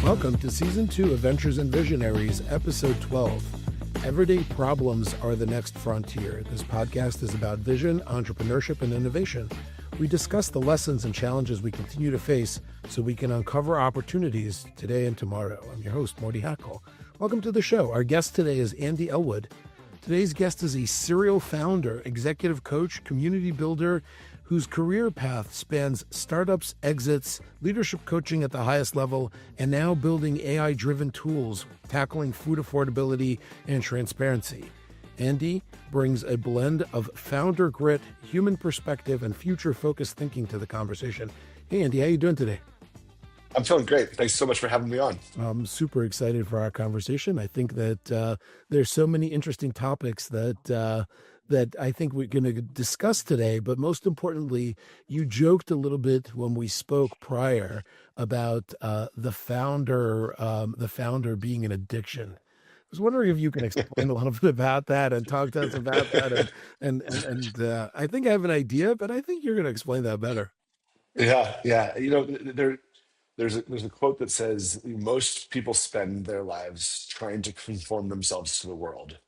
Welcome to Season 2 of Ventures Visionaries, Episode 12. Everyday problems are the next frontier. This podcast is about vision, entrepreneurship, and innovation. We discuss the lessons and challenges we continue to face so we can uncover opportunities today and tomorrow. I'm your host, Mordy Hackel. Welcome to the show. Our guest today is Andy Elwood. Today's guest is a serial founder, executive coach, community builder, whose career path spans startups, exits, leadership coaching at the highest level, and now building AI-driven tools, tackling food affordability and transparency. Andy brings a blend of founder grit, human perspective, and future-focused thinking to the conversation. Hey, Andy, how you doing today? I'm feeling great. Thanks so much for having me on. I'm super excited for our conversation. I think that there's so many interesting topics that I think we're going to discuss today. But most importantly, you joked a little bit when we spoke prior about the founder being an addiction. I was wondering if you can explain a little bit about that and talk to us about that. And I think I have an idea, but I think you're going to explain that better. Yeah. There's a quote that says most people spend their lives trying to conform themselves to the world,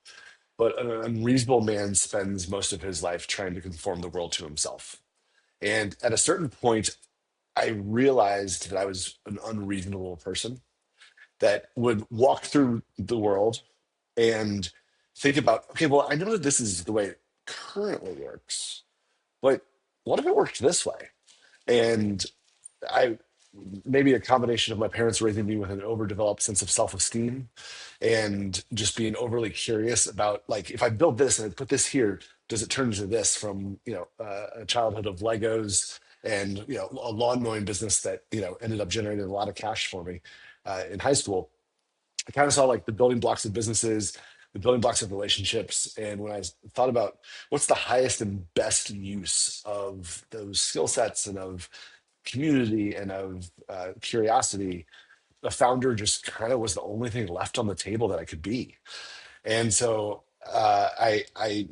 but an unreasonable man spends most of his life trying to conform the world to himself. And at a certain point, I realized that I was an unreasonable person that would walk through the world and think about, okay, well, I know that this is the way it currently works, but what if it worked this way? And I maybe a combination of my parents raising me with an overdeveloped sense of self-esteem and just being overly curious about, like, if I build this and I put this here, does it turn into this? From a childhood of Legos and a lawn mowing business that ended up generating a lot of cash for me in high school. I kind of saw like the building blocks of businesses, the building blocks of relationships. And when I thought about what's the highest and best use of those skill sets and of community and of curiosity, the founder just kind of was the only thing left on the table that I could be. And so I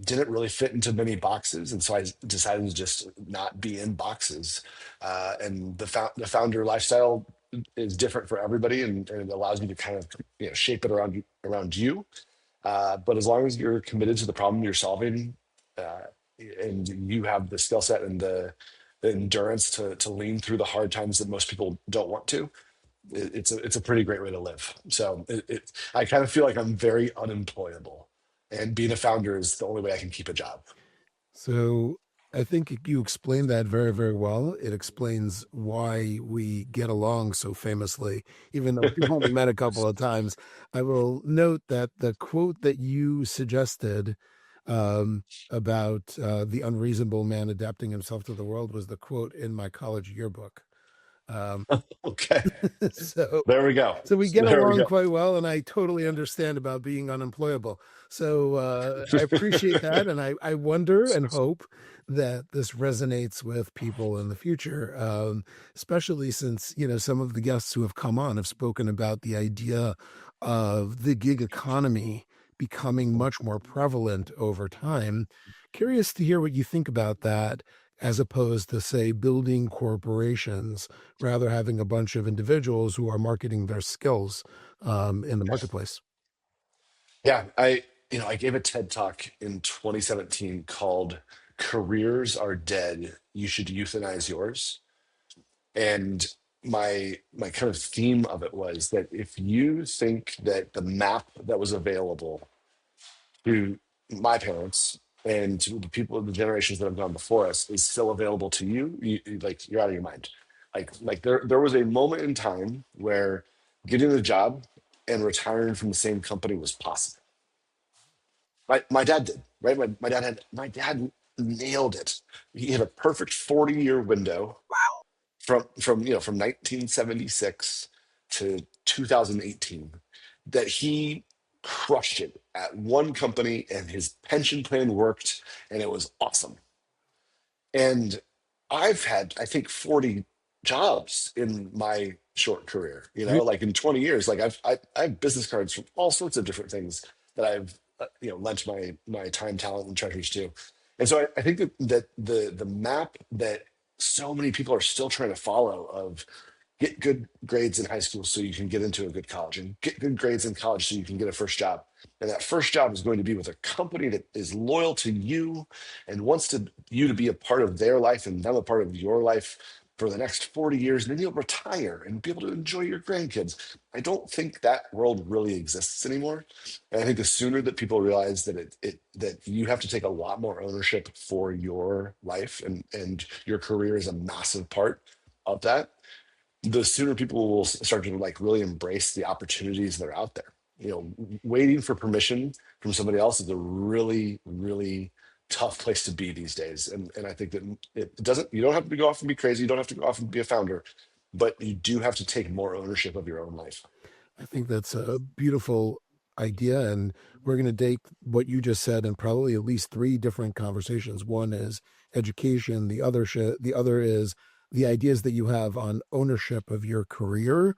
didn't really fit into many boxes. And so I decided to just not be in boxes. And the founder lifestyle is different for everybody, and it allows you to kind of shape it around you. But as long as you're committed to the problem you're solving, and you have the skill set and the endurance to lean through the hard times that most people don't want to, it's a pretty great way to live. So I kind of feel like I'm very unemployable, and being a founder is the only way I can keep a job. So I think you explained that very, very well. It explains why we get along so famously, even though we've only met a couple of times. I will note that the quote that you suggested about the unreasonable man adapting himself to the world was the quote in my college yearbook. Okay. So There we go. So we get along quite well, and I totally understand about being unemployable. So I appreciate that, and I wonder and hope that this resonates with people in the future, especially since some of the guests who have come on have spoken about the idea of the gig economy becoming much more prevalent over time. Curious to hear what you think about that, as opposed to, say, building corporations, rather having a bunch of individuals who are marketing their skills in the marketplace. Yeah, I gave a TED talk in 2017 called "Careers Are Dead. You Should Euthanize Yours." And my kind of theme of it was that if you think that the map that was available to my parents and to the people of the generations that have gone before us is still available to you, you're out of your mind. Like there was a moment in time where getting a job and retiring from the same company was possible. My dad did, right? My dad nailed it. He had a perfect 40-year window from 1976 to 2018 that he crushed it at one company, and his pension plan worked, and it was awesome. And I've had, I think, 40 jobs in my short career, like in 20 years. Like I have business cards from all sorts of different things that I've lent my time, talent, and treasures to. And so I think that the map that so many people are still trying to follow of get good grades in high school so you can get into a good college, and get good grades in college so you can get a first job. And that first job is going to be with a company that is loyal to you and wants you to be a part of their life and them a part of your life for the next 40 years. And then you'll retire and be able to enjoy your grandkids. I don't think that world really exists anymore. And I think the sooner that people realize that that you have to take a lot more ownership for your life, and your career is a massive part of that, the sooner people will start to like really embrace the opportunities that are out there. Waiting for permission from somebody else is a really, really tough place to be these days. And I think that you don't have to go off and be crazy. You don't have to go off and be a founder, but you do have to take more ownership of your own life. I think that's a beautiful idea. And we're going to take what you just said and probably at least three different conversations. One is education. The other is the ideas that you have on ownership of your career.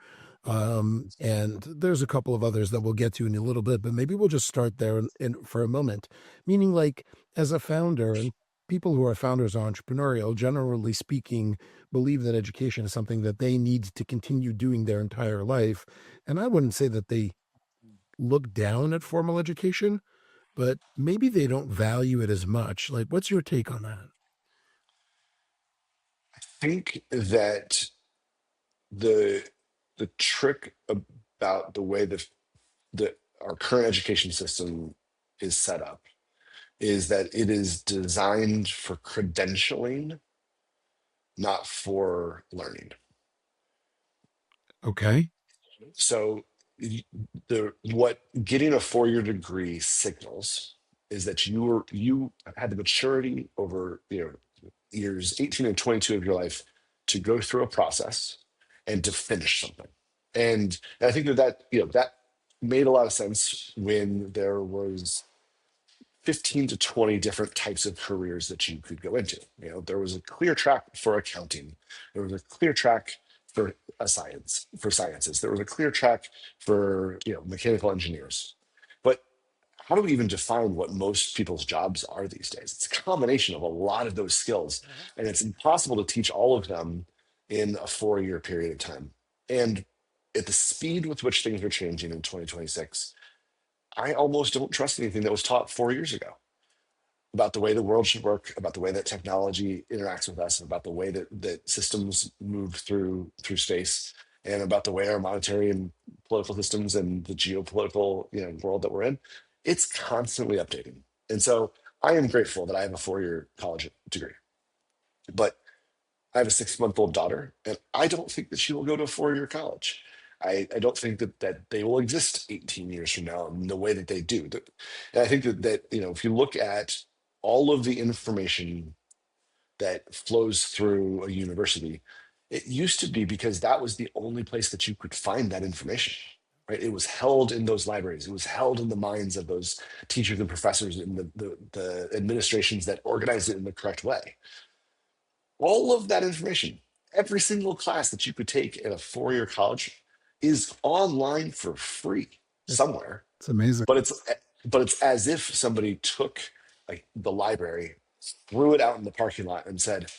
And there's a couple of others that we'll get to in a little bit, but maybe we'll just start there for a moment. Meaning, like, as a founder, and people who are founders are entrepreneurial, generally speaking, believe that education is something that they need to continue doing their entire life. And I wouldn't say that they look down at formal education, but maybe they don't value it as much. Like, what's your take on that? I think that the the trick about the way that our current education system is set up is that it is designed for credentialing, not for learning. Okay. So the what getting a 4-year degree signals is that you had the maturity over years 18 and 22 of your life to go through a process and to finish something. And I think that made a lot of sense when there was 15 to 20 different types of careers that you could go into. There was a clear track for accounting. There was a clear track for sciences. There was a clear track for mechanical engineers. But how do we even define what most people's jobs are these days? It's a combination of a lot of those skills, and it's impossible to teach all of them in a 4-year period of time. And at the speed with which things are changing in 2026, I almost don't trust anything that was taught 4 years ago about the way the world should work, about the way that technology interacts with us, about the way that systems move through space, and about the way our monetary and political systems and the geopolitical world that we're in. It's constantly updating. And so I am grateful that I have a 4-year college degree. But I have a 6-month-old daughter, and I don't think that she will go to a 4-year college. I don't think that they will exist 18 years from now in the way that they do. And I think that if you look at all of the information that flows through a university, it used to be because that was the only place that you could find that information. Right? It was held in those libraries. It was held in the minds of those teachers and professors and the administrations that organized it in the correct way. All of that information, every single class that you could take at a 4-year college is online for free somewhere. It's amazing. But it's as if somebody took like the library, threw it out in the parking lot and said,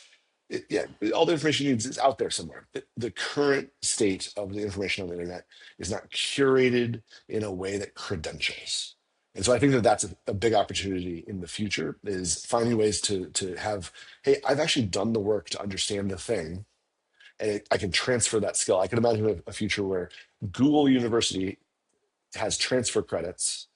yeah, all the information you need is out there somewhere. The current state of the information on the internet is not curated in a way that credentials. And so I think that that's a big opportunity in the future, is finding ways to have, hey, I've actually done the work to understand the thing, and I can transfer that skill. I can imagine a future where Google University has transfer credits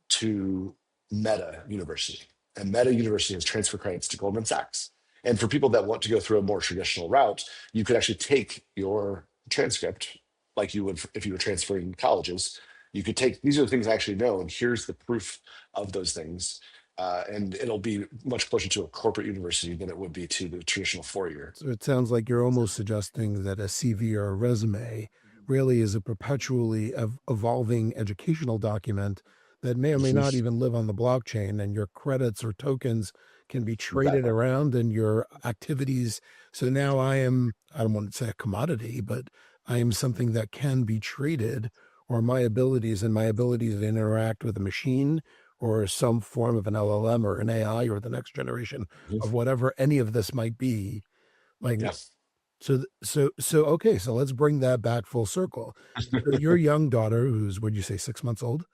to Meta University, and Meta University has transfer credits to Goldman Sachs. And for people that want to go through a more traditional route, you could actually take your transcript like you would if you were transferring colleges. You could take, these are the things I actually know, and here's the proof of those things. And it'll be much closer to a corporate university than it would be to the traditional 4-year. So it sounds like you're almost suggesting that a CV or a resume really is a perpetually evolving educational document that may or may not even live on the blockchain, and your credits or tokens can be traded Exactly. around in your activities. So now I don't want to say a commodity, but I am something that can be traded, or my abilities and my ability to interact with a machine or some form of an LLM or an AI or the next generation Mhm. of whatever any of this might be. Like, Yeah. Okay, so let's bring that back full circle. So your young daughter, who's, what'd you say, 6 months old?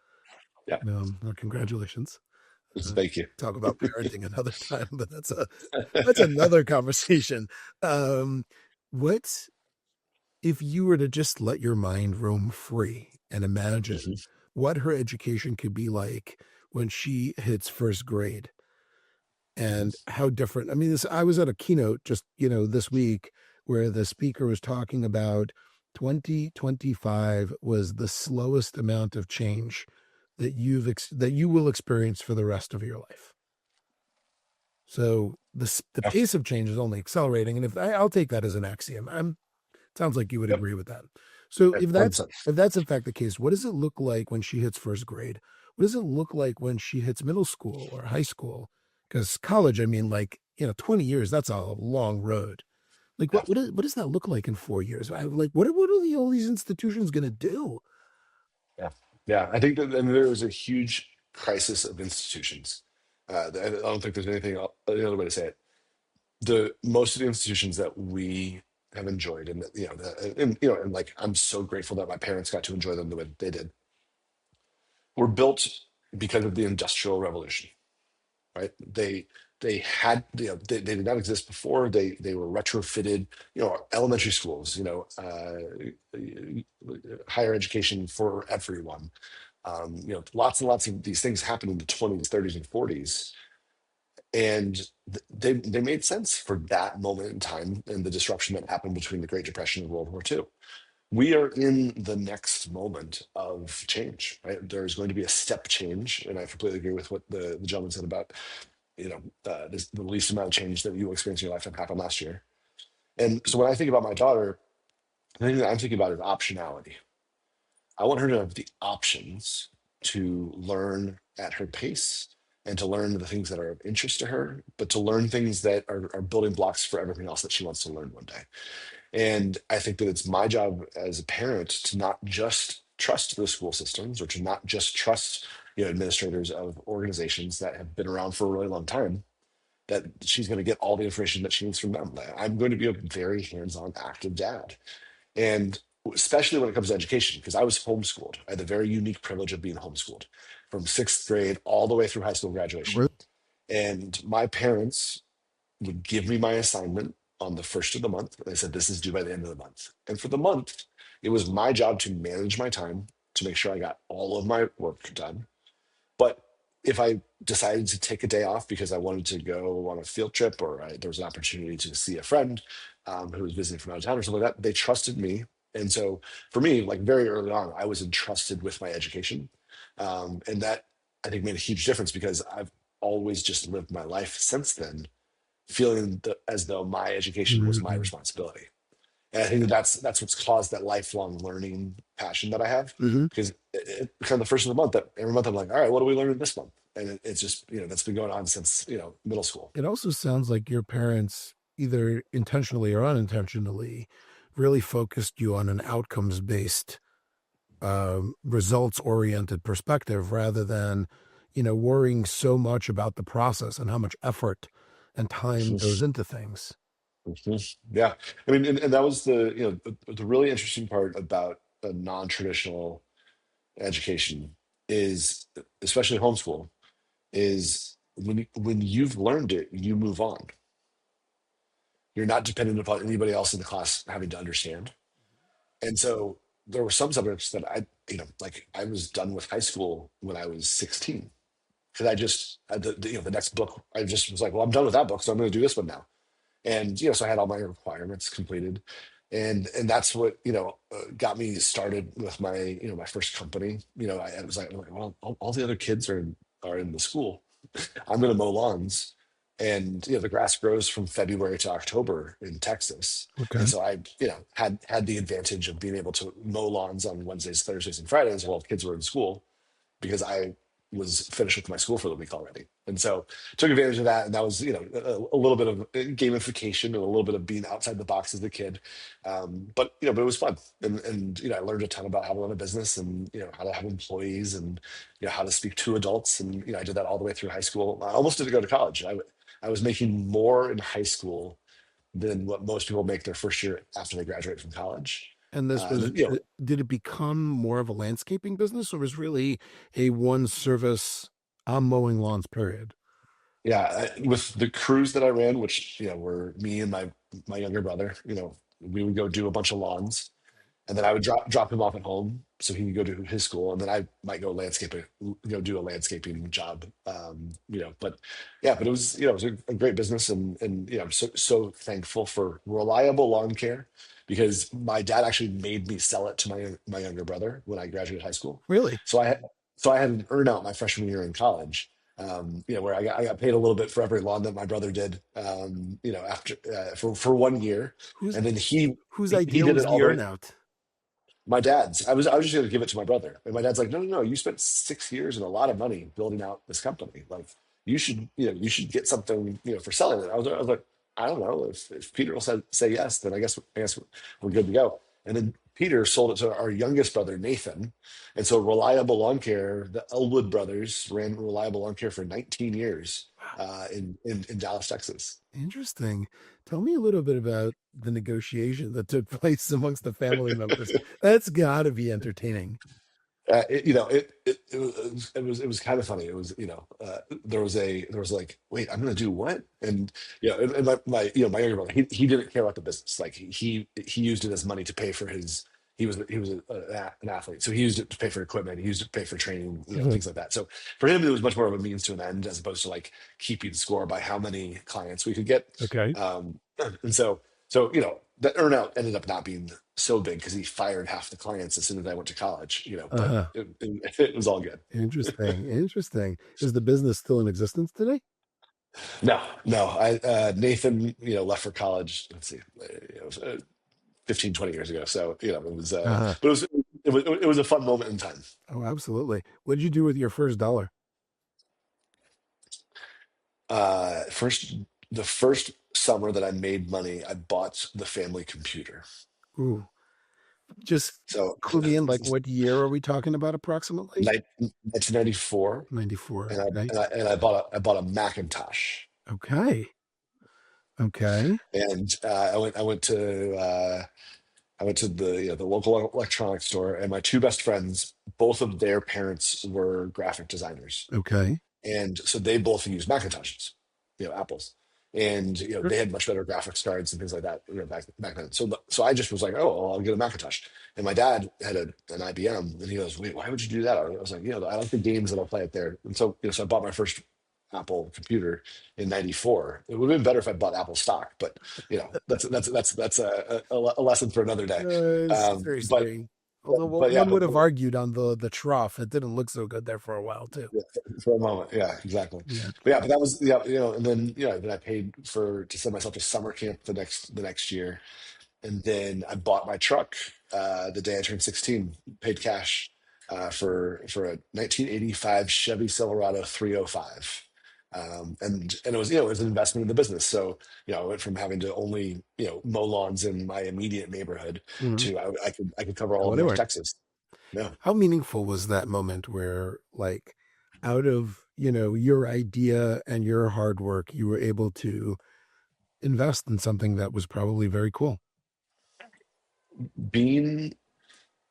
Yeah. Well, congratulations. Uh, Thank you. Talk about parenting another time, but that's another conversation. Um, what if you were to just let your mind roam free and imagine Mhm. what her education could be like when she hits first grade Mhm. and how different? I mean, I was at a keynote just, this week where the speaker was talking about 2025 was the slowest amount of change that you will experience for the rest of your life. So the Yeah. pace of change is only accelerating, and I'll take that as an axiom. Sounds like you would Yep. agree with that. So Yeah, if that's 100%. if that's in fact the case, what does it look like when she hits first grade? What does it look like when she hits middle school or high school? Because college, I mean, 20 years, that's a long road. Like Yeah. what does that look like in 4 years? Like what are all these institutions gonna do? Yeah. Yeah. I think that there was a huge crisis of institutions. I don't think there's any other way to say it. The most of the institutions that we have enjoyed, and and like I'm so grateful that my parents got to enjoy them the way that they did, were built because of the Industrial Revolution, right? They had, they did not exist before. They were retrofitted, elementary schools, higher education for everyone. Lots and lots of these things happened in the 20s, 30s, and 40s, and they made sense for that moment in time and the disruption that happened between the Great Depression and World War II. We are in the next moment of change, right? There's going to be a step change, and I completely agree with what the gentleman said about the least amount of change that you will experience in your lifetime happened last year. And so when I think about my daughter, the thing that I'm thinking about is optionality. I want her to have the options to learn at her pace and to learn the things that are of interest to her, but to learn things that are building blocks for everything else that she wants to learn one day. And I think that it's my job as a parent to not just trust the school systems or to not just trust administrators of organizations that have been around for a really long time, that she's going to get all the information that she needs from them. I'm going to be a very hands-on, active dad. And especially when it comes to education, because I was homeschooled. I had the very unique privilege of being homeschooled from sixth grade all the way through high school graduation. And my parents would give me my assignment on the first of the month. They said, this is due by the end of the month. And for the month, it was my job to manage my time to make sure I got all of my work done. But if I decided to take a day off because I wanted to go on a field trip or there was an opportunity to see a friend who was visiting from out of town or something like that, they trusted me. And so for me, like very early on, I was entrusted with my education. And that I think made a huge difference because I've always just lived my life since then feeling as though my education was my Mm-hmm. responsibility. And I think that's what's caused that lifelong learning passion that I have. Mm-hmm. Because kind of the first of the month, that every month I'm like, all right, what are we learning this month? And it's just that's been going on since middle school. It also sounds like your parents, either intentionally or unintentionally, really focused you on an outcomes based, results oriented perspective rather than, worrying so much about the process and how much effort and time goes into things. Mhm. Yeah, I mean, and that was the really interesting part about a non-traditional education is, especially homeschool, is when you've learned it, you move on. You're not dependent upon anybody else in the class having to understand. And so there were some subjects that like I was done with high school when I was 16 because the next book, I just was like, well, I'm done with that book, so I'm going to do this one now. And so I had all my requirements completed, and that's what got me started with my my first company. I was like, well, all the other kids are in the school. I'm going to mow lawns, and the grass grows from February to October in Texas. Okay. And so I had the advantage of being able to mow lawns on Wednesdays, Thursdays, and Fridays while kids were in school because I was finished with my school for the week already. And so took advantage of that. And that was, a little bit of gamification and a little bit of being outside the box as a kid. But it was fun. And I learned a ton about how to run a business and, how to have employees and, how to speak to adults. And, I did that all the way through high school. I almost didn't go to college. I was making more in high school than what most people make their first year after they graduate from college. And this And was, then, you know, did it become more of a landscaping business or was really a one service, I'm mowing lawns, period? yeah, with the crews that I ran, which, you know, were me and my younger brother, you know, we would go do a bunch of lawns, and then I would drop him off at home so he could go to his school, and then I might go do a landscaping job. You know, but yeah, but it was, you know, it was a great business, and you know, I'm so thankful for reliable lawn care, because my dad actually made me sell it to my younger brother when I graduated high school. Really? So I had an earn out my freshman year in college. You know, where I got paid a little bit for every lawn that my brother did. You know, after for 1 year, Whose and then whose he idea did it was all the the way. earnout? My dad's. I was just going to give it to my brother, and my dad's like, no, no, no. You spent 6 years and a lot of money building out this company. Like, you should get something, you know, for selling it. I was like, I don't know. If Peter will say yes, then I guess we're good to go. And then Peter sold it to our youngest brother, Nathan. And so Reliable Lawn Care, the Elwood brothers ran Reliable Lawn Care for 19 years in Dallas, Texas. Interesting. Tell me a little bit about the negotiation that took place amongst the family members. That's got to be entertaining. You know, it was kind of funny. It was, you know, there was like, wait, I'm gonna do what? And you know, and my you know, my younger brother, he didn't care about the business. Like, he used it as money to pay for his. He was an athlete, so he used it to pay for equipment. He used it to pay for training, you know, Mhm. things like that. So for him, it was much more of a means to an end, as opposed to like keeping score by how many clients we could get. Okay. And so, you know, the earnout ended up not being so big because he fired half the clients as soon as I went to college, you know, but Uh-huh. it was all good. Interesting. Interesting. Is the business still in existence today? No, no, Nathan, you know, left for college, let's see, it was 15, 20 years ago. So, you know, Uh-huh. but it was a fun moment in time. Oh, absolutely. What did you do with your first dollar? Uh, first, the first summer that I made money, I bought the family computer. Ooh, just So, clue me in. Like, what year are we talking about approximately? 1994, 94. and I Okay. and I and I bought a Macintosh. Okay. Okay. And I went to the, you know, the local electronics store, and my two best friends, both of their parents were graphic designers, Okay. and so they both used Macintoshes, you know, Apples, and you know, Sure. they had much better graphics cards and things like that, you know, back then. So I just was like, oh, well, I'll get a Macintosh, and my dad had an IBM, and he goes, wait, why would you do that? I was like, you know, I like the games that I'll play it there, and so, you know, so I bought my first Apple computer in '94. It would have been better if I bought Apple stock, but you know, that's a lesson for another day. It's very But strange. Although yeah, one would have argued on the trough, it didn't look so good there for a while too. yeah, for a moment, yeah, exactly. Yeah. But yeah, but that was, yeah, you know, and then, you know, then I paid to send myself to summer camp the next year, and then I bought my truck the day I turned 16, paid cash for a 1985 Chevy Silverado 305. And it was, you know, it was an investment in the business. So, you know, I went from having to only, you know, mow lawns in my immediate neighborhood Mhm. to I could cover all Go of North anywhere. Texas. Yeah. How meaningful was that moment where, like, out of, your idea and your hard work, you were able to invest in something that was probably very cool? Being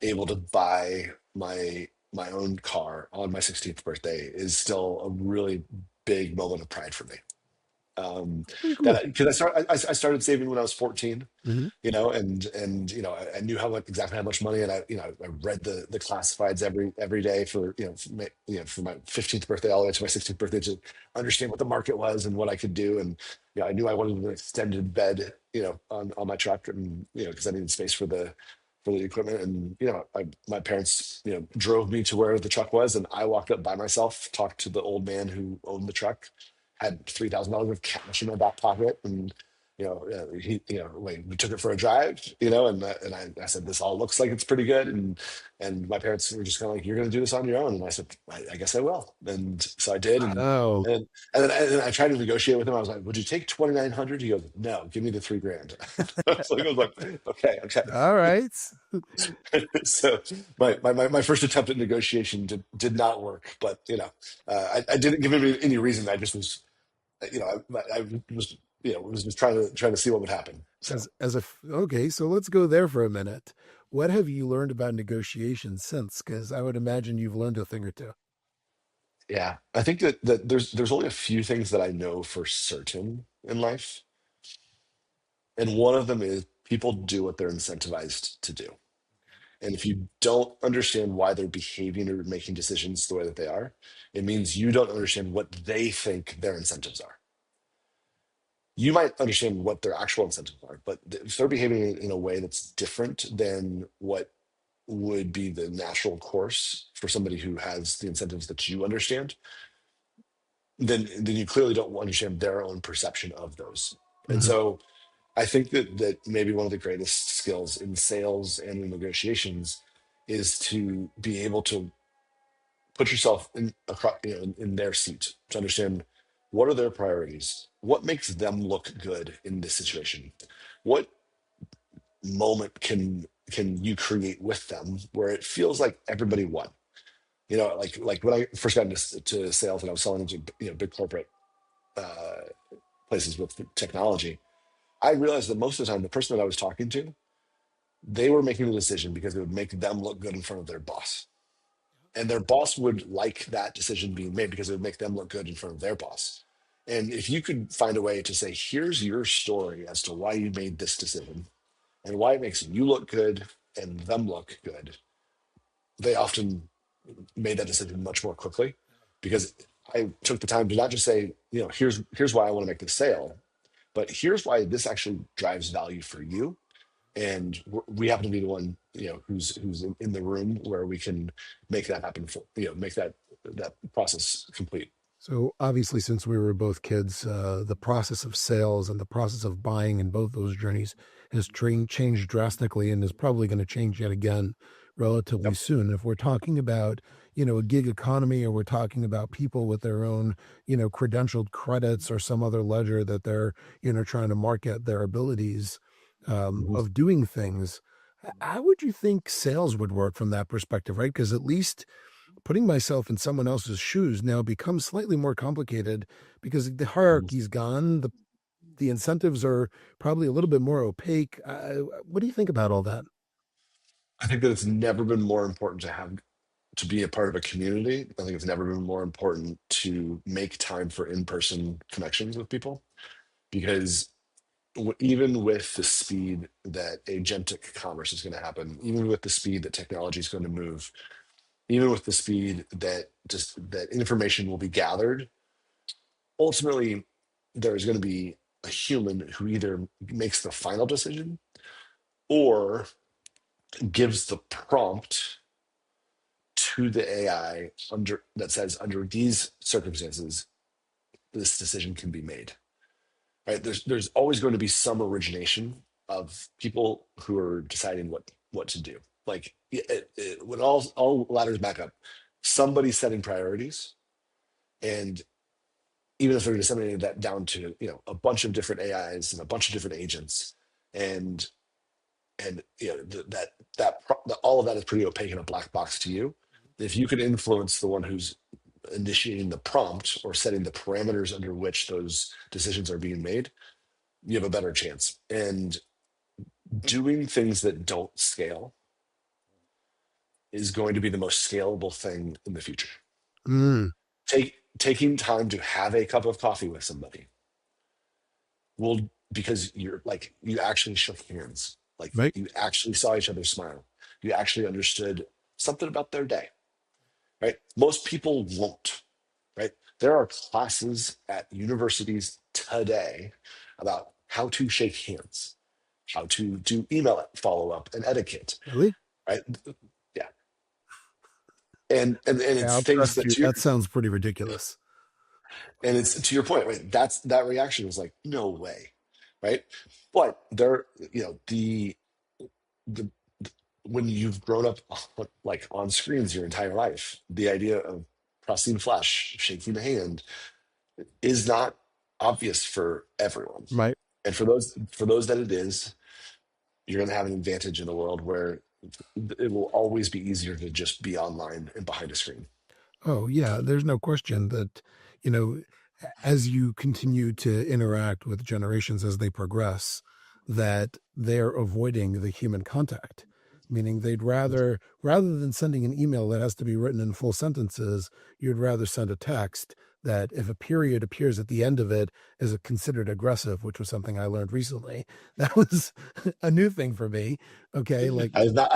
able to buy my own car on my 16th birthday is still a really big moment of pride for me. Very cool. That because I started saving when I was 14, Hmm. you know, and you know, I knew exactly how much money, and I read the classifieds every day for, for my 15th birthday all the way to my 16th birthday, to understand what the market was and what I could do. And I knew I wanted an extended bed, on my truck, and because I needed space for the equipment. And my parents drove me to where the truck was, and I walked up by myself, talked to the old man who owned the truck, had $3,000 of cash in my back pocket, and we took it for a drive, and I said, this all looks like it's pretty good. And my parents were just kind of like, you're going to do this on your own. And I said, I guess I will. And so I did. And Oh, and and I tried to negotiate with him. I was like, would you take 2,900? He goes, no, give me the 3 grand. I was like, okay, okay. all right. So my first attempt at negotiation did not work, but I didn't give him any reason. I just was, I was was just trying to see what would happen. So Okay, so let's go there for a minute. What have you learned about negotiation since? Because I would imagine you've learned a thing or two. yeah, I think that there's only a few things that I know for certain in life, and one of them is people do what they're incentivized to do. And if you don't understand why they're behaving or making decisions the way that they are, it means you don't understand what they think their incentives are. You might understand what their actual incentives are, but if they're behaving in a way that's different than what would be the natural course for somebody who has the incentives that you understand, then you clearly don't understand their own perception of those. And Hmm. so I think that maybe one of the greatest skills in sales and in negotiations is to be able to put yourself in their seat to understand what are their priorities, what makes them look good in this situation, what moment can you create with them where it feels like everybody won. Like when I first got into sales and I was selling into big corporate uh, places with technology, I realized that most of the time the person that I was talking to, they were making the decision because it would make them look good in front of their boss. And their boss would like that decision being made because it would make them look good in front of their boss. And if you could find a way to say, here's your story as to why you made this decision and why it makes you look good and them look good, they often made that decision much more quickly because I took the time to not just say, here's why I want to make this sale, but here's why this actually drives value for you, and we happen to be the one who's in the room where we can make that happen for make that process complete. So obviously, since we were both kids, the process of sales and the process of buying in both those journeys has changed drastically and is probably going to change yet again relatively Yep. soon. If we're talking about, a gig economy, or we're talking about people with their own, credentialed credits or some other ledger that they're, trying to market their abilities Mhm. of doing things, how would you think sales would work from that perspective, right? Because at least putting myself in someone else's shoes now becomes slightly more complicated because the Mhm. hierarchy's gone. The incentives are probably a little bit more opaque. What do you think about all that? I think that it's never been more important to be a part of a community. I think it's never been more important to make time for in-person connections with people because even with the speed that agentic commerce is going to happen, even with the speed that technology is going to move, even with the speed that information will be gathered, ultimately there's going to be a human who either makes the final decision or gives the prompt to the AI under that says under these circumstances this decision can be made. Right? There's always going to be some origination of people who are deciding what to do. Like when all ladders back up, somebody's setting priorities, and even if they're disseminating that down to a bunch of different AIs and a bunch of different agents, and all of that is pretty opaque and a black box to you. If you can influence the one who's initiating the prompt or setting the parameters under which those decisions are being made, you have a better chance. And doing things that don't scale is going to be the most scalable thing in the future. Mm, Taking time to have a cup of coffee with somebody will, because you actually shook hands, like right. you actually saw each other smile, you actually understood something about their day, right? Most people won't, right? There are classes at universities today about how to shake hands, how to do email follow up and etiquette, Really? right? Yeah, and Yeah, it's I'll things trust that you. That sounds pretty ridiculous. and it's to your point, right? That reaction was like, no way, right? But there, the when you've grown up like on screens your entire life, the idea of pressing flesh, shaking the hand is not obvious for everyone. Right. And for those that it is, you're going to have an advantage in a world where it will always be easier to just be online and behind a screen. Oh, yeah, there's no question that, you know, as you continue to interact with generations as they progress, that they're avoiding the human contact, meaning they'd rather than sending an email that has to be written in full sentences, you'd rather send a text that if a period appears at the end of it is considered aggressive, which was something I learned recently. That was a new thing for me. Okay, like, I've not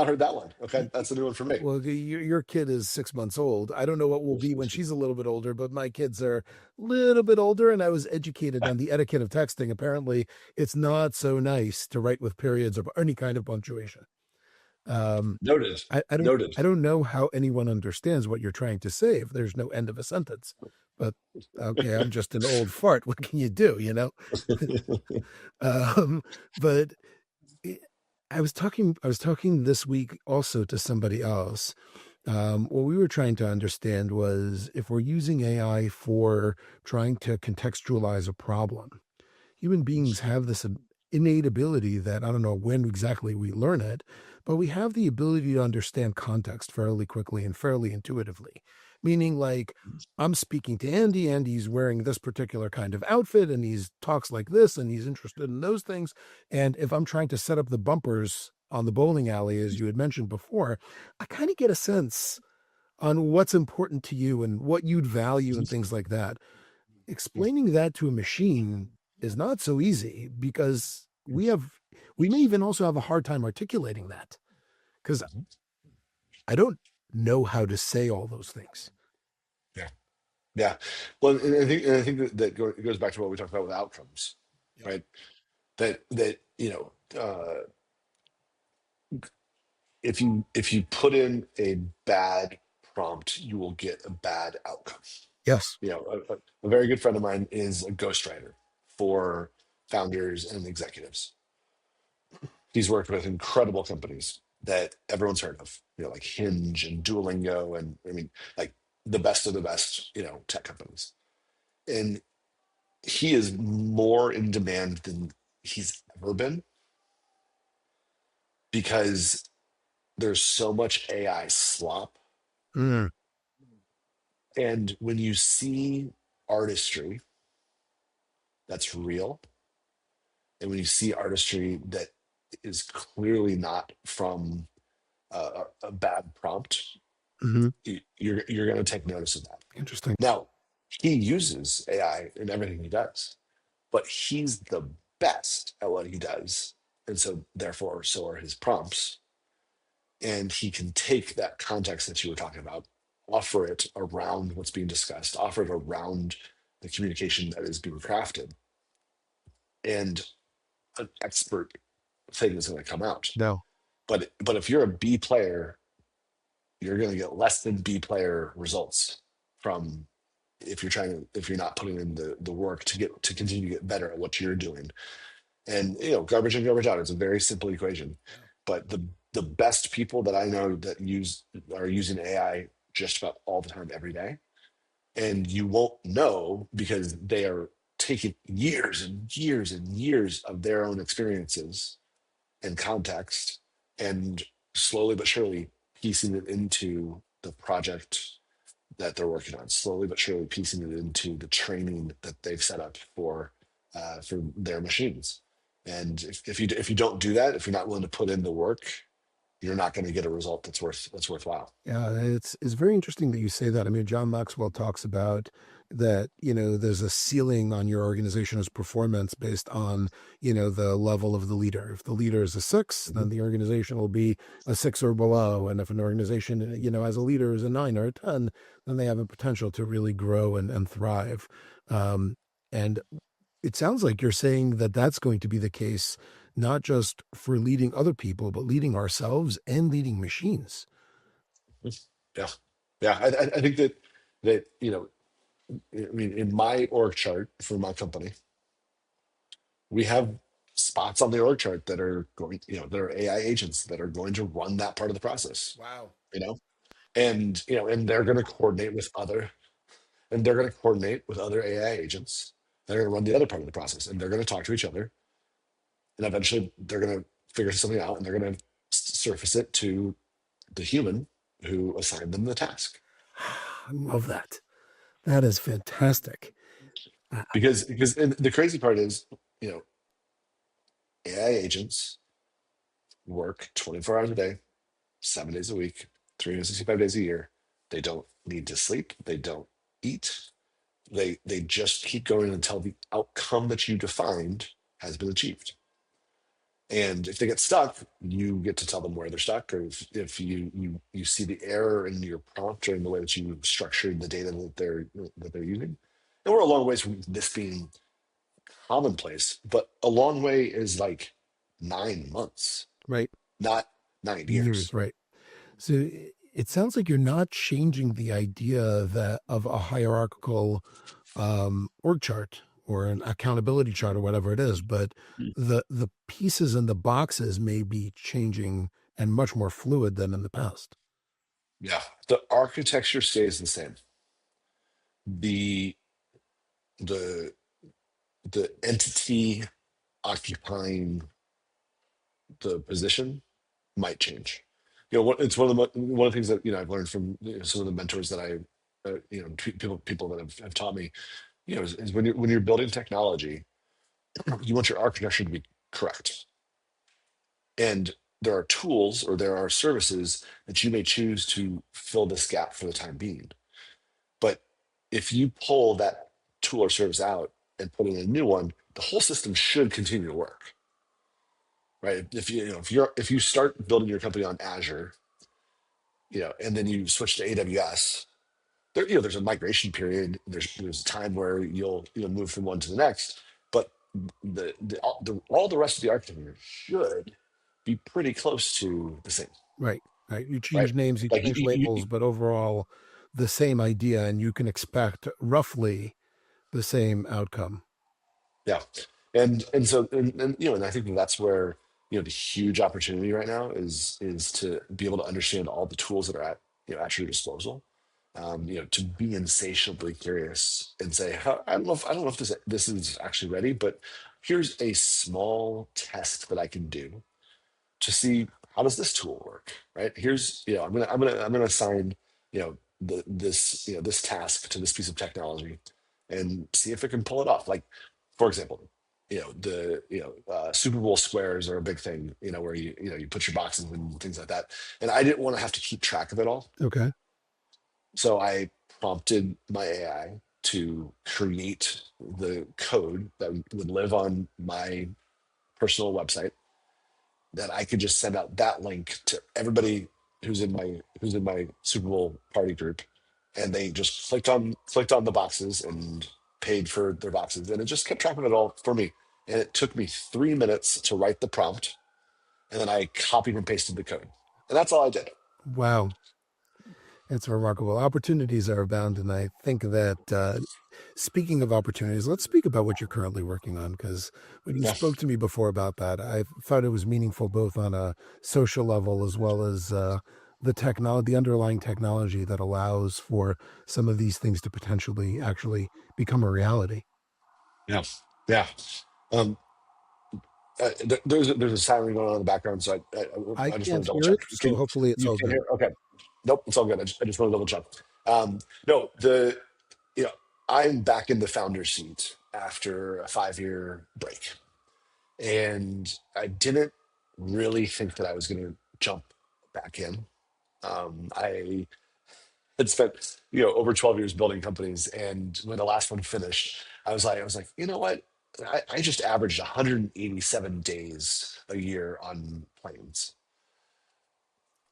heard that one. Okay, that's a new one for me. well, your kid is 6 months old. I don't know what will be when she's a little bit older, but my kids are a little bit older, and I was educated on the etiquette of texting. Apparently, it's not so nice to write with periods or any kind of punctuation. Um, Noted. I don't Noted. I don't know how anyone understands what you're trying to say if there's no end of a sentence. But okay, I'm just an old fart. What can you do? Um, but it, I was talking this week also to somebody else. What we were trying to understand was if we're using AI for trying to contextualize a problem, human beings have this innate ability that I don't know when exactly we learn it, but we have the ability to understand context fairly quickly and fairly intuitively. Meaning, like, I'm speaking to Andy, Andy's wearing this particular kind of outfit, and he talks like this, and he's interested in those things. And if I'm trying to set up the bumpers on the bowling alley, as you had mentioned before, I kind of get a sense on what's important to you and what you'd value and things like that. Explaining that to a machine is not so easy because we may even also have a hard time articulating that because I don't know how to say all those things. Yeah. Yeah. Well, and I think it goes back to what we talked about with outcomes, Yep. right? That if you put in a bad prompt, you will get a bad outcome. Yes. A very good friend of mine is a ghostwriter for founders and executives. He's worked with incredible companies that everyone's heard of, like Hinge and Duolingo, and I mean, like the best of the best, tech companies. And he is more in demand than he's ever been because there's so much AI slop. Mm, And when you see artistry that's real, and when you see artistry that is clearly not from a bad prompt, hmm. you're going to take notice of that. Interesting. Now, he uses AI in everything he does, but he's the best at what he does, and so therefore, so are his prompts. And he can take that context that you were talking about, offer it around what's being discussed, offer it around the communication that is being crafted, and an expert thing is going to come out. No. But if you're a B player, you're going to get less than B player results from if you're not putting in the work to continue to get better at what you're doing. And garbage in, garbage out. It's a very simple equation. Yeah. But the best people that I know that are using AI just about all the time, every day, and you won't know because they are taking years and years and years of their own experiences and context, and slowly but surely piecing it into the project that they're working on, slowly but surely piecing it into the training that they've set up for their machines. And if you don't do that, if you're not willing to put in the work, you're not going to get a result that's worthwhile. Yeah, it's very interesting that you say that. I mean, John Maxwell talks about that, there's a ceiling on your organization's performance based on, the level of the leader. If the leader is a 6, then Mhm. the organization will be a 6 or below. And if an organization, as a leader is a 9 or a 10, then they have a potential to really grow and thrive. And it sounds like you're saying that that's going to be the case, not just for leading other people, but leading ourselves and leading machines. Yeah, yeah. I think that I mean, in my org chart for my company, we have spots on the org chart that are going, that are AI agents that are going to run that part of the process. Wow. You know, and they're going to coordinate with other AI agents that are going to run the other part of the process, and they're going to talk to each other, and eventually they're going to figure something out, and they're going to surface it to the human who assigned them the task. I love that. That is fantastic. because and the crazy part is, you know, AI agents work 24 hours a day, 7 days a week, 365 days a year. They don't need to sleep. They don't eat. They just keep going until the outcome that you defined has been achieved. And if they get stuck, you get to tell them where they're stuck, or if you see the error in your prompt or in the way that you structured the data that they're using. And we're a long ways from this being commonplace, but a long way is like 9 months, Right. not 9 years. Years, right. So it sounds like you're not changing the idea that of a hierarchical org chart or an accountability chart or whatever it is, but the pieces and the boxes may be changing and much more fluid than in the past. Yeah, the architecture stays the same. The the the entity occupying the position might change. It's one of the things that I've learned from some of the mentors that people that have taught me. Is when you're building technology, you want your architecture to be correct, and there are tools or there are services that you may choose to fill this gap for the time being. But if you pull that tool or service out and put in a new one, the whole system should continue to work, right? If you start building your company on Azure, and then you switch to AWS, there's a migration period. There's a time where you'll move from one to the next, but all the rest of the architecture should be pretty close to the same, Right. Right. You right? change names, you Like change labels, but overall the same idea, and you can expect roughly the same outcome. yeah, and so and I think that's where the huge opportunity right now is to be able to understand all the tools that are at your disposal. To be insatiably curious and say, I don't know if this is actually ready, but here's a small test that I can do to see how does this tool work, right? Here's I'm gonna assign this task to this piece of technology and see if it can pull it off. Like, for example, the Super Bowl squares are a big thing, where you put your boxes and things like that, and I didn't want to have to keep track of it all, Okay. so I prompted my AI to create the code that would live on my personal website, that I could just send out that link to everybody who's in my Super Bowl party group, and they just clicked on the boxes and paid for their boxes, and it just kept track of it all for me. And it took me 3 minutes to write the prompt, and then I copied and pasted the code, and that's all I did. Wow. It's remarkable. Opportunities are abound. And I think that speaking of opportunities, let's speak about what you're currently working on. Because when you Yeah, spoke to me before about that, I thought it was meaningful both on a social level as well as the underlying technology that allows for some of these things to potentially actually become a reality. yeah, yeah. Um, there's a siren going on in the background, so I I just want can't to double hear check. it, so Can hopefully it's you all can good. hear? Okay, nope, it's all good. I just want to double check. No, you know I'm back in the founder seat after a 5-year break, and I didn't really think that I was going to jump back in. I had spent over 12 years building companies, and when the last one finished, I was like, you know what, I just averaged 187 days a year on planes.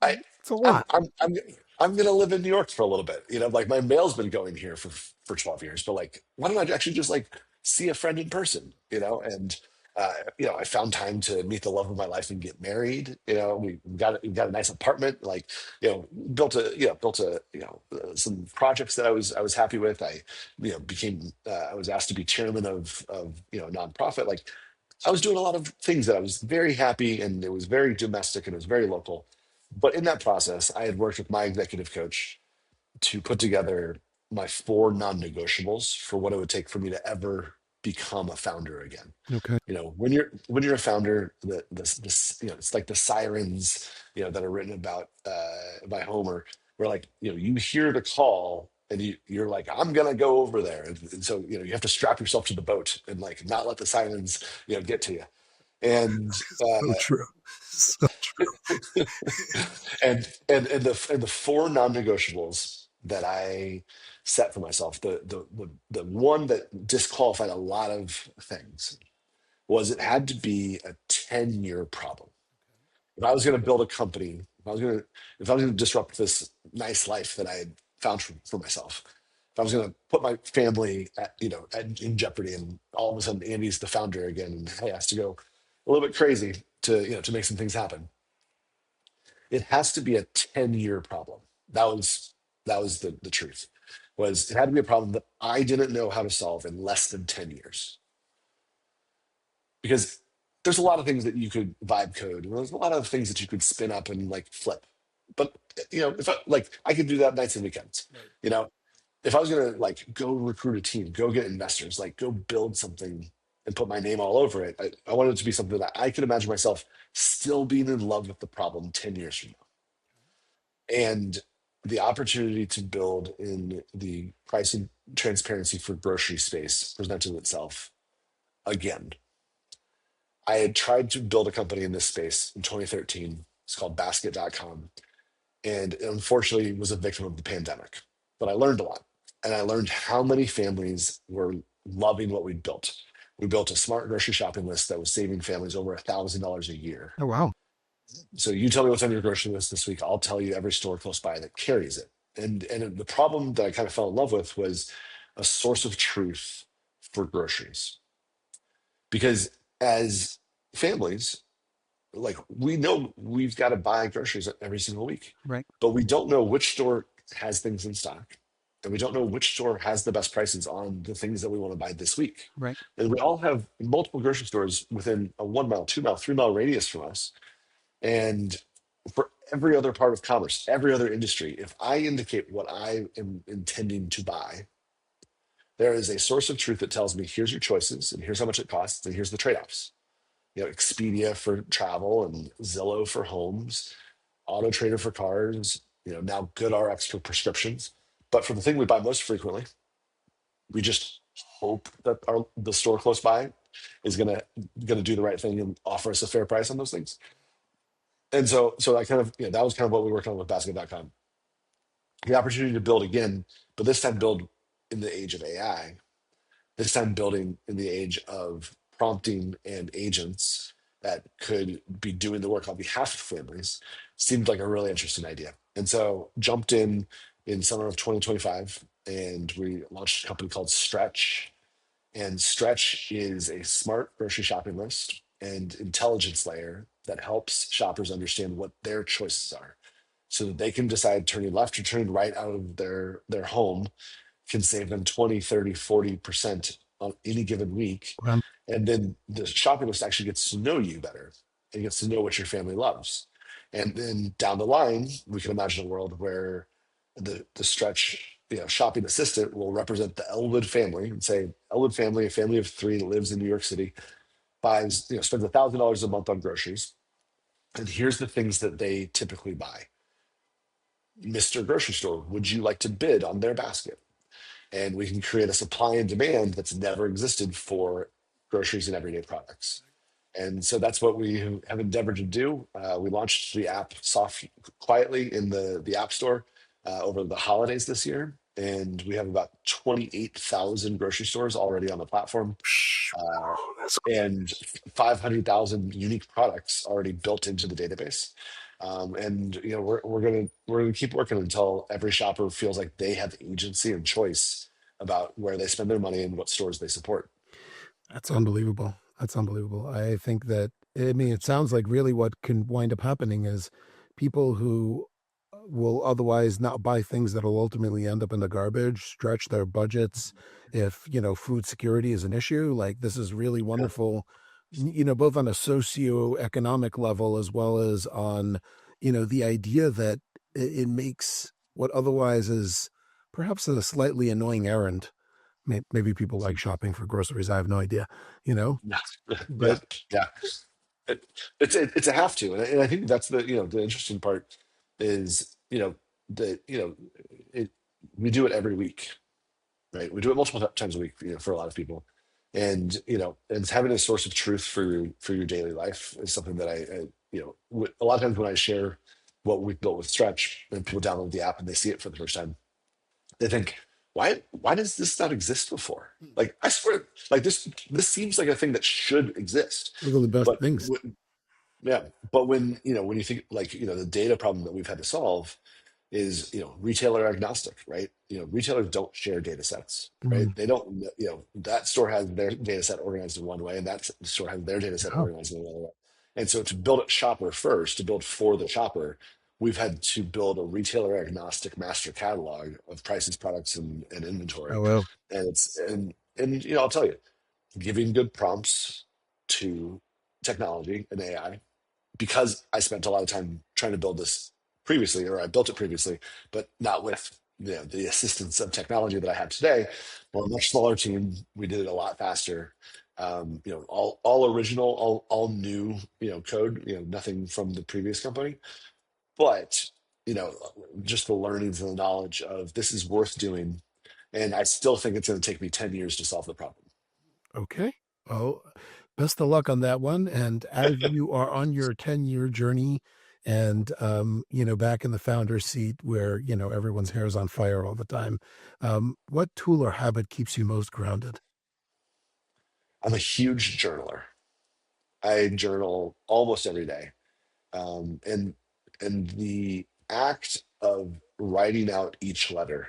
I It's a I'm lot. I'm I'm I'm gonna live in New York for a little bit. Like, my mail's been going here for 12 years, but like, why don't I actually just like see a friend in person? And I found time to meet the love of my life and get married. We got a nice apartment. Like, built some projects that I was happy with. I was asked to be chairman of a nonprofit. Like, I was doing a lot of things that I was very happy, and it was very domestic and it was very local. But in that process, I had worked with my executive coach to put together my 4 non-negotiables for what it would take for me to ever become a founder again. Okay. When you're a founder, it's like the sirens that are written about by Homer, where, like, you hear the call and you're like, I'm gonna go over there, and so you have to strap yourself to the boat and like not let the sirens get to you. And So true. So true. and the four non-negotiables that I set for myself, the one that disqualified a lot of things was it had to be a 10-year problem. If I was going to build a company, if I was going to disrupt this nice life that I had found for myself, if I was going to put my family in jeopardy, and all of a sudden Andy's the founder again, and he has to go a little bit crazy to make some things happen, it has to be a 10-year problem. That was the truth. Was it had to be a problem that I didn't know how to solve in less than 10 years. Because there's a lot of things that you could vibe code, and there's a lot of things that you could spin up and like flip. But if I could do that nights and weekends. Right. You know, if I was gonna like go recruit a team, go get investors, like go build something and put my name all over it, I wanted it to be something that I could imagine myself still being in love with the problem 10 years from now. And the opportunity to build in the pricing transparency for grocery space presented itself again. I had tried to build a company in this space in 2013. It's called basket.com. And it unfortunately was a victim of the pandemic. But I learned a lot. And I learned how many families were loving what we'd built. We built a smart grocery shopping list that was saving families over $1,000 a year. Oh, wow. So you tell me what's on your grocery list this week. I'll tell you every store close by that carries it. And the problem that I kind of fell in love with was a source of truth for groceries. Because as families, like we know we've got to buy groceries every single week, Right. but we don't know which store has things in stock. And we don't know which store has the best prices on the things that we want to buy this week. Right. And we all have multiple grocery stores within a 1 mile, 2 mile, 3 mile radius from us. And for every other part of commerce, every other industry, if I indicate what I am intending to buy, there is a source of truth that tells me here's your choices and here's how much it costs and here's the trade-offs. Expedia for travel and Zillow for homes, Auto Trader for cars, now GoodRx for prescriptions. But for the thing we buy most frequently, we just hope that the store close by is gonna do the right thing and offer us a fair price on those things. And so I kind of, that was kind of what we worked on with basket.com. The opportunity to build again, but this time build in the age of AI, this time building in the age of prompting and agents that could be doing the work on behalf of families seemed like a really interesting idea. And so jumped in summer of 2025, and we launched a company called Stretch. And Stretch is a smart grocery shopping list and intelligence layer that helps shoppers understand what their choices are so that they can decide turning left or turning right out of their home can save them 20, 30, 40% on any given week. Wow. And then the shopping list actually gets to know you better and gets to know what your family loves. And then down the line, we can imagine a world where the Stretch shopping assistant will represent the Elwood family and say, Elwood family, a family of three that lives in New York City, spends $1,000 a month on groceries. And here's the things that they typically buy. Mr. Grocery Store, would you like to bid on their basket? And we can create a supply and demand that's never existed for groceries and everyday products. And so that's what we have endeavored to do. We launched the app quietly in the App Store over the holidays this year. And we have about 28,000 grocery stores already on the platform, uh, That's and 500,000 unique products already built into the database. And we're gonna keep working until every shopper feels like they have agency and choice about where they spend their money and what stores they support. That's unbelievable. That's unbelievable. I think that, I mean, it sounds like really what can wind up happening is people who will otherwise not buy things that'll ultimately end up in the garbage, stretch their budgets if, food security is an issue. Like, this is really Yeah. wonderful, both on a socioeconomic level as well as on, the idea that it makes what otherwise is perhaps a slightly annoying errand. Maybe people like shopping for groceries. I have no idea, Yeah, yeah, but yeah. It, it's a have to, and I think that's the interesting part is the we do it every week, right? We do it multiple times a week, for a lot of people. And, and having a source of truth for your daily life is something that a lot of times when I share what we've built with Stretch and people download the app and they see it for the first time, they think, why does this not exist before? Like, I swear, like this seems like a thing that should exist. Look at the best But things. yeah, but when you think like, the data problem that we've had to solve is, retailer agnostic, right? Retailers don't share data sets, right? Mm, They don't, that store has their data set organized in one way, and that store has their data set yeah. organized in another way. And so to build it shopper first, to build for the shopper, we've had to build a retailer agnostic master catalog of prices, products, and inventory. Oh, well. And I'll tell you, giving good prompts to technology and AI, because I spent a lot of time trying to build this previously, or I built it previously, but not with the assistance of technology that I have today. We're a much smaller team. We did it a lot faster. All original, all new, code. Nothing from the previous company, but you know, just the learnings and the knowledge of this is worth doing. And I still think it's going to take me 10 years to solve the problem. Okay. Well, best of luck on that one. And as you are on your 10-year journey and, back in the founder's seat where, everyone's hair is on fire all the time, what tool or habit keeps you most grounded? I'm a huge journaler. I journal almost every day. And the act of writing out each letter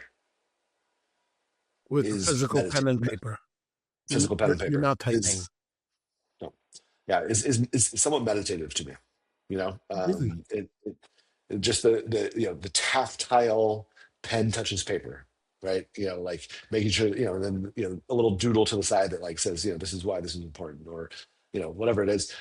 With a is physical pen and paper. physical pen and You're paper not typing. is no, yeah, is somewhat meditative to me. Really? Just the tactile pen touches paper, right? Like making sure, and then a little doodle to the side that like says, this is why this is important, or whatever it is.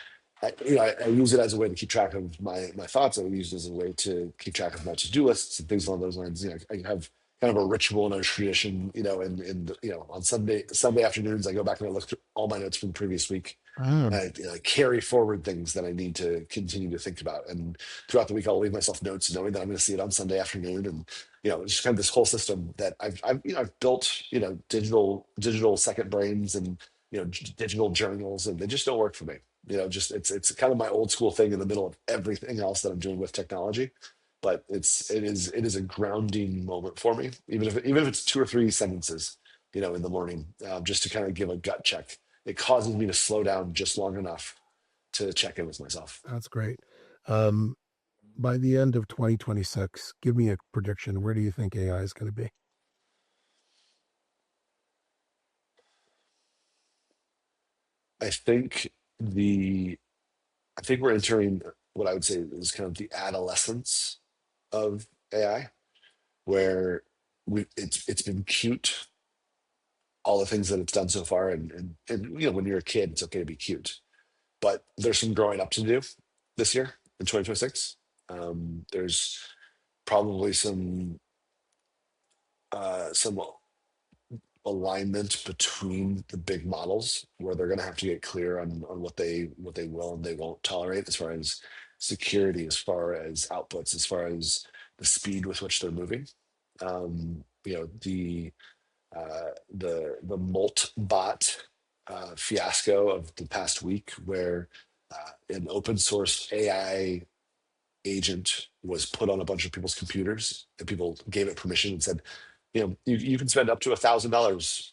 I use it as a way to keep track of my thoughts. I use it as a way to keep track of my to-do lists and things along those lines. I have kind of a ritual and a tradition, and on Sunday afternoons, I go back and I look through all my notes from the previous week. Ah, I carry forward things that I need to continue to think about. And throughout the week, I'll leave myself notes knowing that I'm going to see it on Sunday afternoon. And, it's just kind of this whole system that I've built, digital second brains and, digital journals, and they just don't work for me. Just it's kind of my old school thing in the middle of everything else that I'm doing with technology. But it is a grounding moment for me, even if it's two or three sentences, in the morning, just to kind of give a gut check. It causes me to slow down just long enough to check in with myself. that's great. Um, by the end of 2026, give me a prediction. Where do you think AI is going to be? I think the I think we're entering what I would say is kind of the adolescence of AI, where it's been cute, all the things that it's done so far, and when you're a kid, it's okay to be cute, but there's some growing up to do this year in 2026. There's probably some alignment between the big models where they're going to have to get clear on what they will and they won't tolerate as far as security, as far as outputs, as far as the speed with which they're moving. The molt bot fiasco of the past week, where an open source AI agent was put on a bunch of people's computers and people gave it permission and said, you can spend up to $1,000.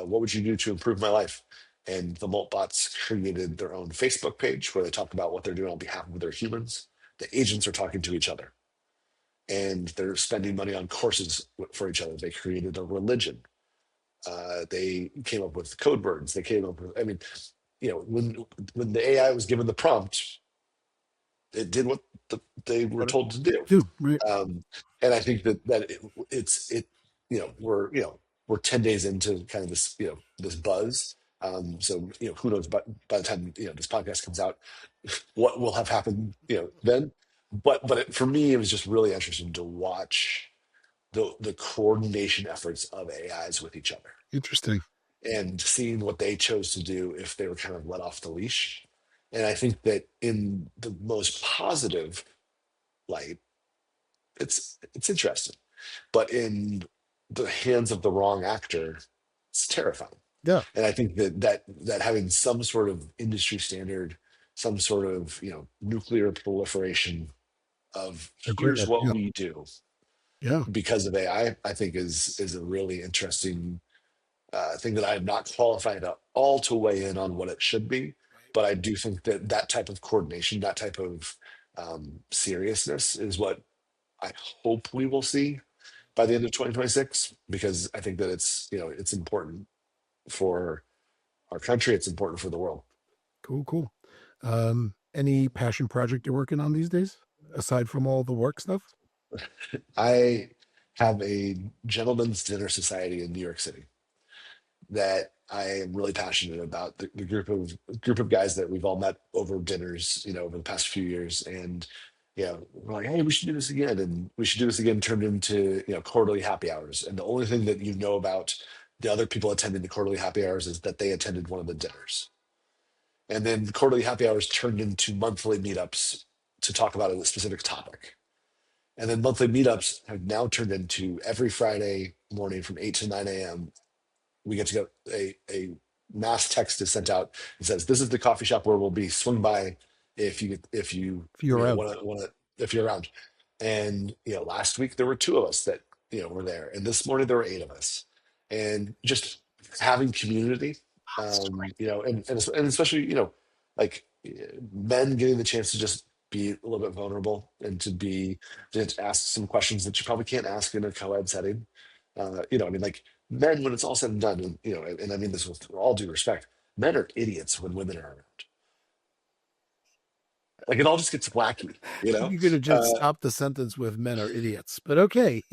What would you do to improve my life? And the molt bots created their own Facebook page where they talk about what they're doing on behalf of their humans. The agents are talking to each other and they're spending money on courses for each other. They created a religion. They came up with code words. They came up with, I mean, when the AI was given the prompt, it did what they were What told to do. do? Right. And I think that we're 10 days into kind of this this buzz. So who knows? But by the time this podcast comes out, what will have happened then? But for me, it was just really interesting to watch the coordination efforts of AIs with each other Interesting. and seeing what they chose to do if they were kind of let off the leash. And I think that in the most positive light, it's interesting. But in the hands of the wrong actor, it's terrifying. Yeah, And I think that having some sort of industry standard, some sort of nuclear proliferation of here's agreement. what Yeah, we do yeah, because of AI, I think is a really interesting thing that I am not qualified at all to weigh in on what it should be. But I do think that that type of coordination, that type of seriousness, is what I hope we will see by the end of 2026, because I think that it's important for our country. It's important for the world. cool, cool. Any passion project you're working on these days, aside from all the work stuff? I have a gentleman's dinner society in New York City that I am really passionate about. The group of guys that we've all met over dinners, over the past few years, and we're like, hey, we should do this again, and we should do this again. Turned into quarterly happy hours, and the only thing that about the other people attending the quarterly happy hours is that they attended one of the dinners, and then the quarterly happy hours turned into monthly meetups to talk about a specific topic. And then monthly meetups have now turned into every Friday morning from 8 to 9 a.m. We get to go, a mass text is sent out and says, this is the coffee shop where we'll be. Swing by if you If you're around. want to if you're around. And last week there were two of us that were there, and this morning there were eight of us. And just having community, and especially like men getting the chance to just be a little bit vulnerable and to ask some questions that you probably can't ask in a co-ed setting. I mean, like, men, when it's all said and done, and and I mean this with all due respect, men are idiots when women are around. Like, it all just gets wacky, You could have just stopped the sentence with "men are idiots," but okay.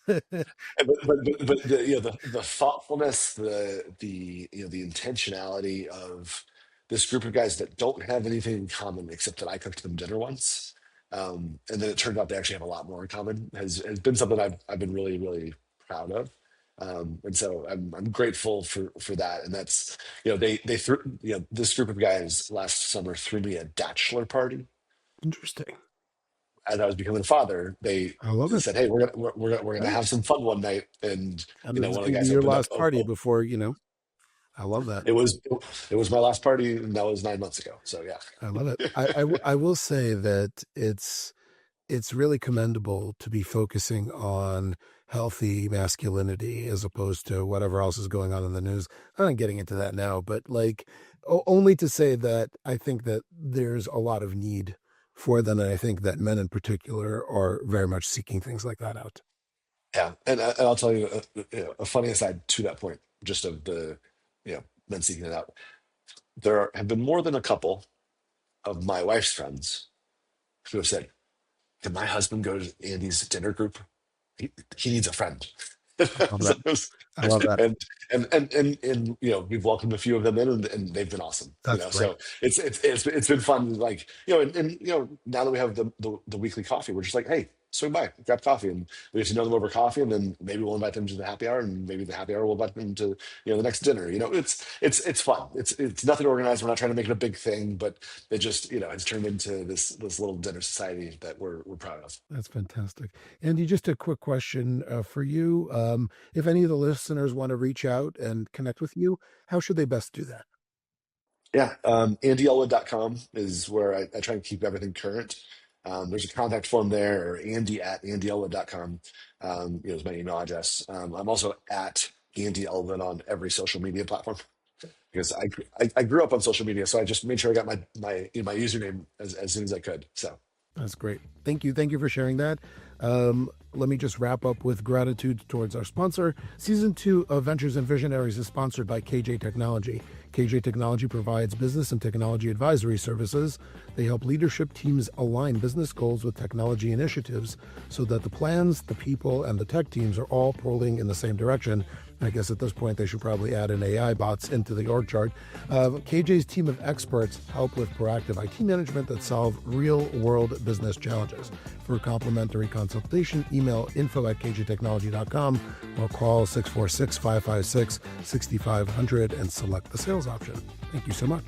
but the thoughtfulness, the intentionality of this group of guys that don't have anything in common except that I cooked them dinner once, and then it turned out they actually have a lot more in common, has been something I've been really, really proud of. And so I'm grateful for that. And that's they threw this group of guys last summer threw me a bachelor party Interesting. as I was becoming a father. They I love it. said, "Hey, we're gonna have some fun one night," and And this is one of the going to be guys your opened up. last party before. I love that. It was my last party, and that was 9 months ago. So yeah, I love it. I will say that it's really commendable to be focusing on healthy masculinity as opposed to whatever else is going on in the news. I'm not getting into that now, but like only to say that I think that there's a lot of need for them, and I think that men in particular are very much seeking things like that out. yeah. And I'll tell you a funny aside to that point, just of the men seeking it out. Have been more than a couple of my wife's friends who have said, "Can my husband go to Andy's dinner group? He needs a friend." I love that. I love that. and and we've welcomed a few of them in, and they've been awesome. That's great. So it's been fun. Like and now that we have the weekly coffee, we're just like, hey, swing by, grab coffee, and we get to know them over coffee, and then maybe we'll invite them to the happy hour, and maybe the happy hour will invite them to the next dinner. It's fun. It's nothing organized. We're not trying to make it a big thing, but it just it's turned into this little dinner society that we're proud of. That's fantastic. Andy, just a quick question for you. If any of the listeners want to reach out and connect with you, how should they best do that? Yeah, AndyEllwood.com is where I try and keep everything current. There's a contact form there, or Andy@AndyEllwood.com is my email address. I'm also at Andy Elwood on every social media platform, because I grew up on social media, so I just made sure I got my username as soon as I could. So That's great. Thank you. Thank you for sharing that. Let me just wrap up with gratitude towards our sponsor. Season 2 of Ventures and Visionaries is sponsored by KJ Technology. KJ Technology provides business and technology advisory services. They help leadership teams align business goals with technology initiatives so that the plans, the people, and the tech teams are all pulling in the same direction. I guess at this point, they should probably add an AI bots into the org chart. KJ's team of experts help with proactive IT management that solve real-world business challenges. For a complimentary consultation, email info@kjtechnology.com or call 646-556-6500 and select the sales option. Thank you so much.